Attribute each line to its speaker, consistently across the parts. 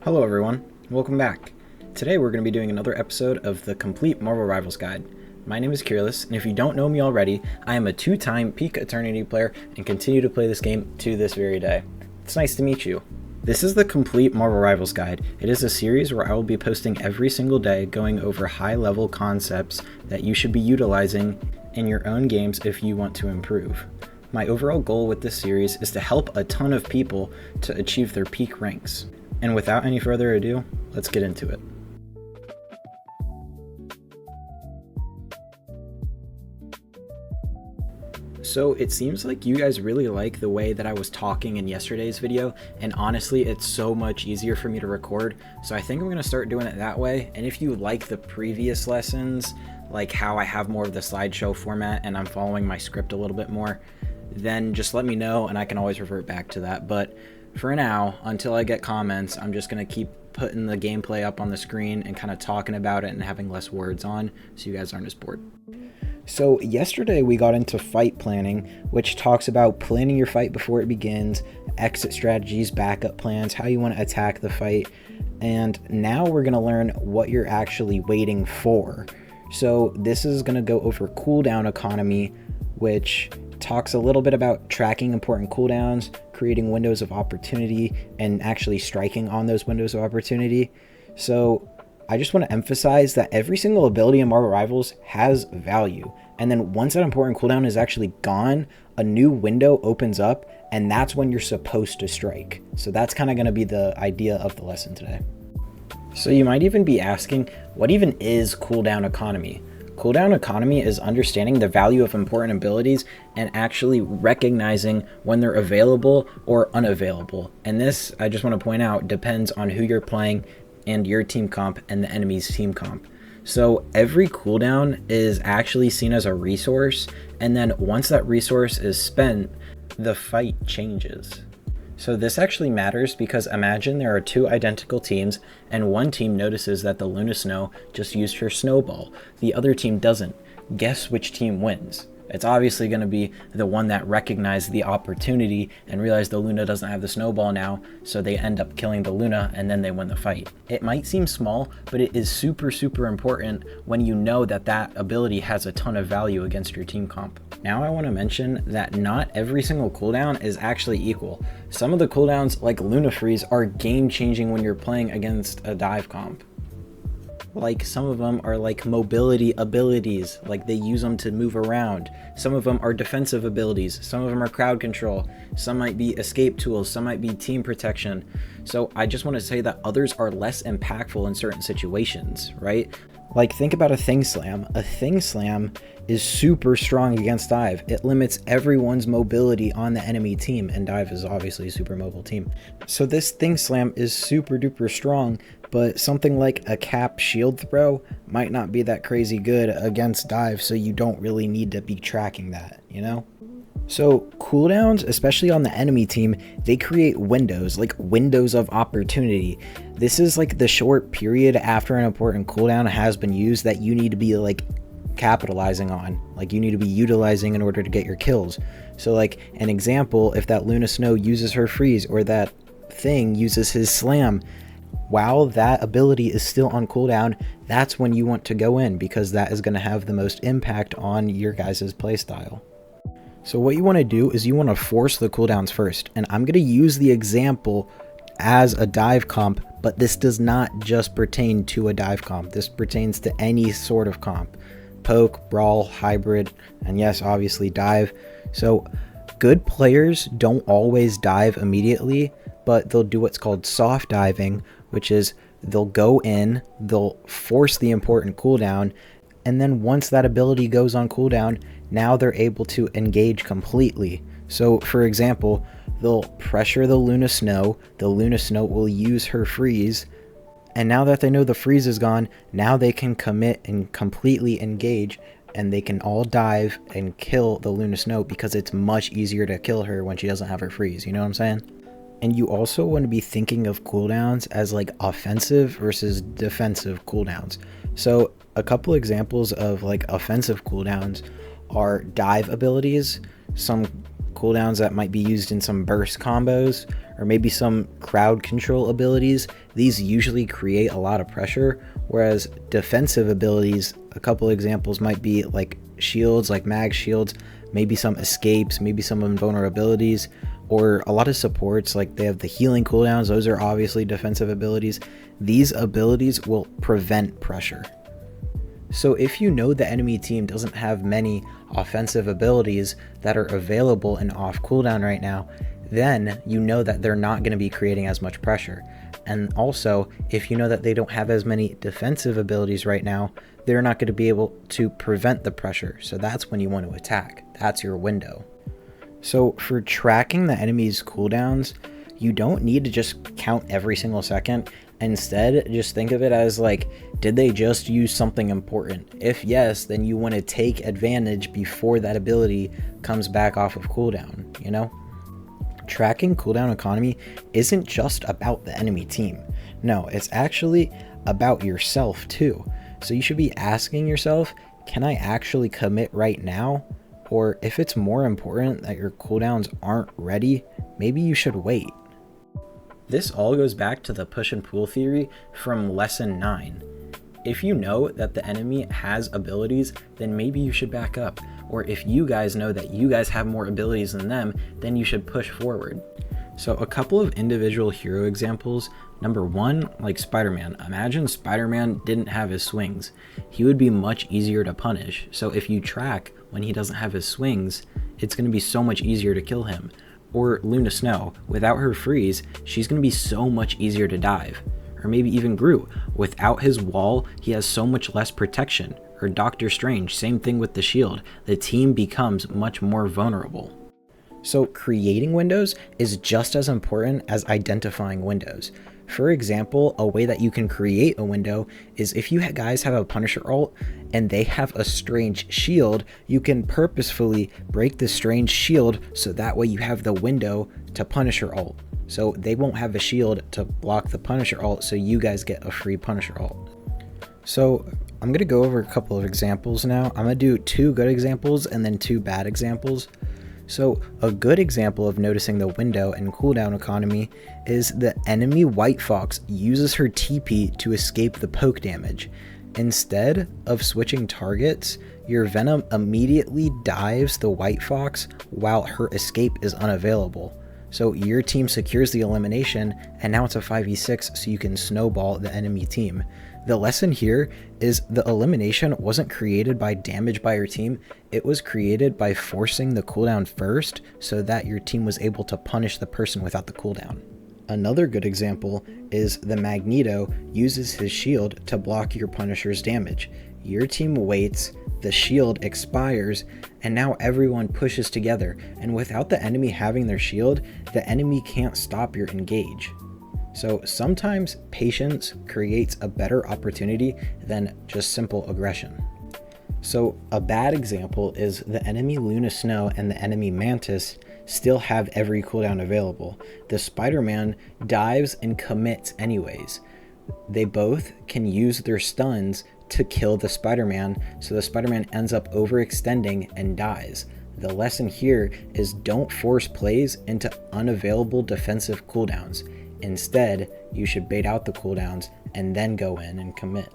Speaker 1: Hello everyone, welcome back. Today we're going to be doing another episode of the Complete Marvel Rivals Guide. My name is Kearless, and if you don't know me already, I am a two-time Peak Eternity player and continue to play this game to this very day. It's nice to meet you. This is the Complete Marvel Rivals Guide. It is a series where I will be posting every single day going over high-level concepts that you should be utilizing in your own games if you want to improve. My overall goal with this series is to help a ton of people to achieve their peak ranks. And without any further ado, let's get into it. So it seems like you guys really like the way that I was talking in yesterday's video, and honestly it's so much easier for me to record, so I think I'm going to start doing it that way. And if you like the previous lessons, like how I have more of the slideshow format and I'm following my script a little bit more, then just let me know and I can always revert back to that. But for now, until I get comments, I'm just going to keep putting the gameplay up on the screen and kind of talking about it and having less words on so you guys aren't as bored. So yesterday we got into fight planning, which talks about planning your fight before it begins, exit strategies, backup plans, how you want to attack the fight, and now we're going to learn what you're actually waiting for. So this is going to go over Cooldown Economy, which talks a little bit about tracking important cooldowns, creating windows of opportunity, and actually striking on those windows of opportunity. So I just want to emphasize that every single ability in Marvel Rivals has value. And then once that important cooldown is actually gone, a new window opens up, and that's when you're supposed to strike. So that's kind of going to be the idea of the lesson today. So you might even be asking, what even is Cooldown Economy? Cooldown Economy is understanding the value of important abilities and actually recognizing when they're available or unavailable. And this, I just want to point out, depends on who you're playing and your team comp and the enemy's team comp. So every cooldown is actually seen as a resource, and then once that resource is spent, the fight changes. So this actually matters because imagine there are two identical teams and one team notices that the Luna Snow just used her snowball. The other team doesn't. Guess which team wins? It's obviously going to be the one that recognized the opportunity and realized the Luna doesn't have the snowball now, so they end up killing the Luna and then they win the fight. It might seem small, but it is super important when you know that that ability has a ton of value against your team comp. Now I want to mention that not every single cooldown is actually equal. Some of the cooldowns, like Luna Freeze, are game changing when you're playing against a dive comp. Like some of them are like mobility abilities, like they use them to move around. Some of them are defensive abilities, some of them are crowd control, some might be escape tools, some might be team protection. So I just want to say that others are less impactful in certain situations, right? Like think about a Thing Slam. A Thing Slam is super strong against dive. It limits everyone's mobility on the enemy team, and dive is obviously a super mobile team. So this Thing Slam is super duper strong, but something like a cap shield throw might not be that crazy good against dive, so you don't really need to be tracking that, you know? So cooldowns, especially on the enemy team, they create windows, like windows of opportunity. This is like the short period after an important cooldown has been used that you need to be like capitalizing on, like you need to be utilizing in order to get your kills. So like an example, if that Luna Snow uses her freeze or that thing uses his slam, while that ability is still on cooldown, that's when you want to go in because that is going to have the most impact on your guys' playstyle. So what you want to do is you want to force the cooldowns first, and I'm going to use the example as a dive comp, but this does not just pertain to a dive comp. This pertains to any sort of comp. Poke, brawl, hybrid, and yes, obviously dive. So good players don't always dive immediately, but they'll do what's called soft diving, which is they'll go in, they'll force the important cooldown, and then once that ability goes on cooldown, now they're able to engage completely. So for example, they'll pressure the Luna Snow will use her freeze, and now that they know the freeze is gone, now they can commit and completely engage, and they can all dive and kill the Luna Snow because it's much easier to kill her when she doesn't have her freeze, you know what I'm saying? And you also want to be thinking of cooldowns as like offensive versus defensive cooldowns. So a couple examples of like offensive cooldowns are dive abilities, some cooldowns that might be used in some burst combos, or maybe some crowd control abilities, these usually create a lot of pressure, whereas defensive abilities, a couple examples might be like shields, like mag shields, maybe some escapes, maybe some invulnerabilities, or a lot of supports, like they have the healing cooldowns. Those are obviously defensive abilities. These abilities will prevent pressure. So if you know the enemy team doesn't have many offensive abilities that are available and off cooldown right now, then you know that they're not going to be creating as much pressure. And also, if you know that they don't have as many defensive abilities right now, they're not going to be able to prevent the pressure. So that's when you want to attack. That's your window. So for tracking the enemy's cooldowns, you don't need to just count every single second. Instead, just think of it as like, did they just use something important? If yes, then you want to take advantage before that ability comes back off of cooldown, you know? Tracking cooldown economy isn't just about the enemy team. No, it's actually about yourself too. So you should be asking yourself, can I actually commit right now? Or if it's more important that your cooldowns aren't ready, maybe you should wait. This all goes back to the push and pull theory from lesson 9. If you know that the enemy has abilities, then maybe you should back up. Or if you guys know that you guys have more abilities than them, then you should push forward. So a couple of individual hero examples. Number one, like Spider-Man. Imagine Spider-Man didn't have his swings. He would be much easier to punish. So if you track when he doesn't have his swings, it's going to be so much easier to kill him. Or Luna Snow, without her freeze, she's going to be so much easier to dive. Or maybe even Groot, without his wall, he has so much less protection. Or Doctor Strange, same thing with the shield. The team becomes much more vulnerable. So creating windows is just as important as identifying windows. For example, a way that you can create a window is if you guys have a Punisher ult and they have a Strange shield, you can purposefully break the Strange shield so that way you have the window to Punisher ult. So they won't have a shield to block the Punisher ult, so you guys get a free Punisher ult. So I'm going to go over a couple of examples now. I'm going to do 2 good examples and then 2 bad examples. So a good example of noticing the window and cooldown economy is the enemy White Fox uses her TP to escape the poke damage. Instead of switching targets, your Venom immediately dives the White Fox while her escape is unavailable. So your team secures the elimination, and now it's a 5v6, so you can snowball the enemy team. The lesson here is the elimination wasn't created by damage by your team, it was created by forcing the cooldown first so that your team was able to punish the person without the cooldown. Another good example is the Magneto uses his shield to block your Punisher's damage. Your team waits, the shield expires, and now everyone pushes together, and without the enemy having their shield, the enemy can't stop your engage. So sometimes patience creates a better opportunity than just simple aggression. So a bad example is the enemy Luna Snow and the enemy Mantis still have every cooldown available. The Spider-Man dives and commits anyways. They both can use their stuns to kill the Spider-Man, so the Spider-Man ends up overextending and dies. The lesson here is don't force plays into unavailable defensive cooldowns. Instead, you should bait out the cooldowns and then go in and commit.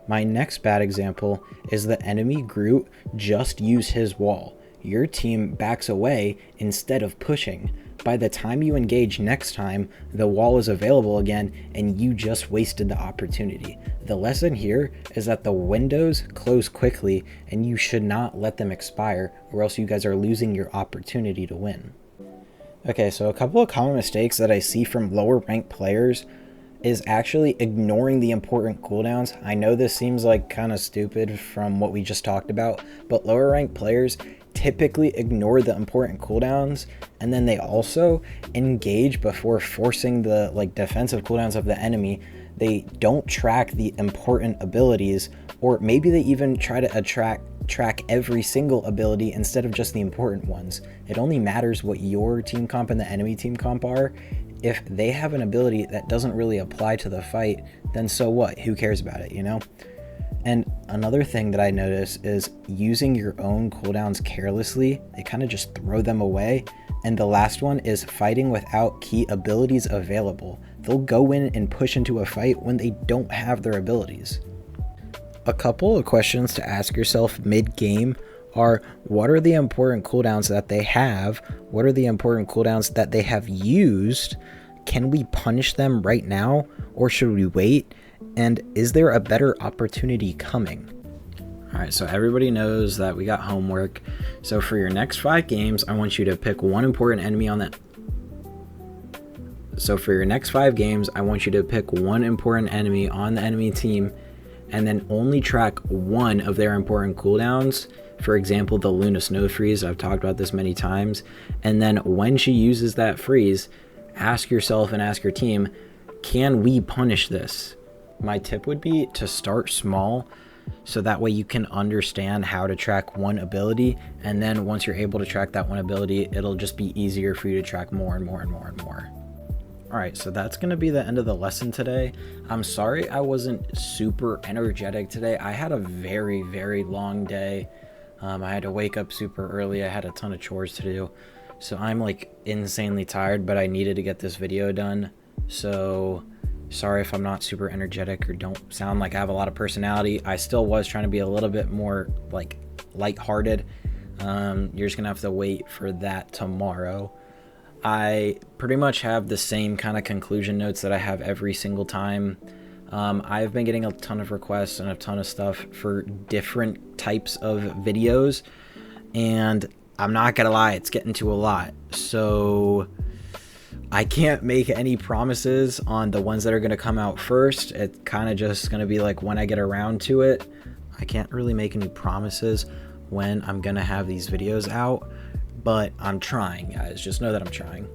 Speaker 1: My next bad example is the enemy Groot just used his wall. Your team backs away instead of pushing. By the time you engage next time, the wall is available again and you just wasted the opportunity. The lesson here is that the windows close quickly and you should not let them expire, or else you guys are losing your opportunity to win. Okay, so a couple of common mistakes that I see from lower ranked players is actually ignoring the important cooldowns. I know this seems like kind of stupid from what we just talked about, but lower ranked players typically ignore the important cooldowns, and then they also engage before forcing the defensive cooldowns of the enemy. They don't track the important abilities, or maybe they even try to track every single ability instead of just the important ones. It only matters what your team comp and the enemy team comp are. If they have an ability that doesn't really apply to the fight, then so what? Who cares about it, you know? And another thing that I notice is using your own cooldowns carelessly. They kind of just throw them away. And the last one is fighting without key abilities available. They'll go in and push into a fight when they don't have their abilities. A couple of questions to ask yourself mid-game are, what are the important cooldowns that they have? What are the important cooldowns that they have used? Can we punish them right now, or should we wait? And is there a better opportunity coming? Alright, so everybody knows that we got homework. So for your next 5 games, I want you to pick one important enemy on that. So for your next 5 games, I want you to pick one important enemy on the enemy team, and then only track one of their important cooldowns. For example, the Luna Snow Freeze. I've talked about this many times. And then when she uses that freeze, ask yourself and ask your team, can we punish this? My tip would be to start small, so that way you can understand how to track one ability, and then once you're able to track that one ability, it'll just be easier for you to track more and more and more and more. Alright, so that's going to be the end of the lesson today. I'm sorry I wasn't super energetic today. I had a very, very long day. I had to wake up super early. I had a ton of chores to do. So I'm like insanely tired, but I needed to get this video done. So sorry if I'm not super energetic or don't sound like I have a lot of personality. I still was trying to be a little bit more like lighthearted. You're just going to have to wait for that tomorrow. I pretty much have the same kind of conclusion notes that I have every single time. I've been getting a ton of requests and a ton of stuff for different types of videos, and I'm not gonna lie, it's getting to a lot. So I can't make any promises on the ones that are gonna come out first. It's kind of just gonna be like when I get around to it. I can't really make any promises when I'm gonna have these videos out, but I'm trying, guys. Just know that I'm trying.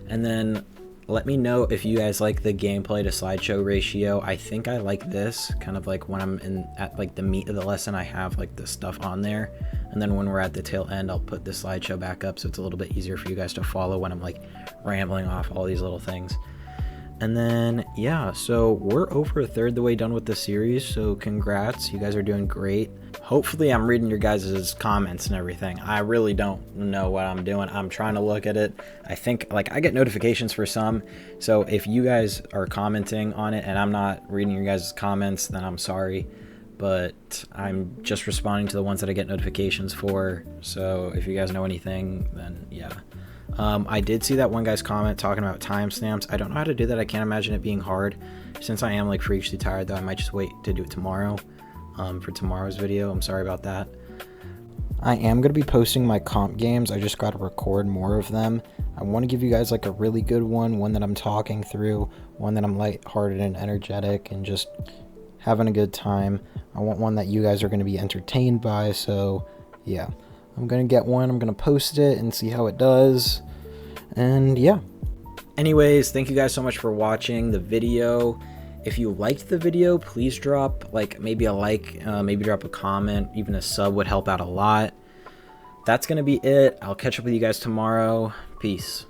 Speaker 1: And then let me know if you guys like the gameplay to slideshow ratio. I think I like this, kind of like when I'm at like the meat of the lesson, I have like the stuff on there, and then when we're at the tail end, I'll put the slideshow back up so it's a little bit easier for you guys to follow when I'm like rambling off all these little things. And then yeah, so we're over a third the way done with the series, so congrats, you guys are doing great. Hopefully I'm reading your guys' comments and everything. I really don't know what I'm doing. I'm trying to look at it. I think like I get notifications for some, so if you guys are commenting on it and I'm not reading your guys' comments, then I'm sorry, but I'm just responding to the ones that I get notifications for. So if you guys know anything, then yeah. I did see that one guy's comment talking about timestamps. I don't know how to do that. I can't imagine it being hard. Since I am like freakishly tired though, I might just wait to do it tomorrow for tomorrow's video. I'm sorry about that. I am going to be posting my comp games. I just got to record more of them. I want to give you guys like a really good one that I'm talking through, one that I'm lighthearted and energetic and just having a good time. I want one that you guys are going to be entertained by. So yeah, I'm going to get one. I'm going to post it and see how it does. And yeah. Anyways, thank you guys so much for watching the video. If you liked the video, please drop like maybe a like, maybe drop a comment, even a sub would help out a lot. That's going to be it. I'll catch up with you guys tomorrow. Peace.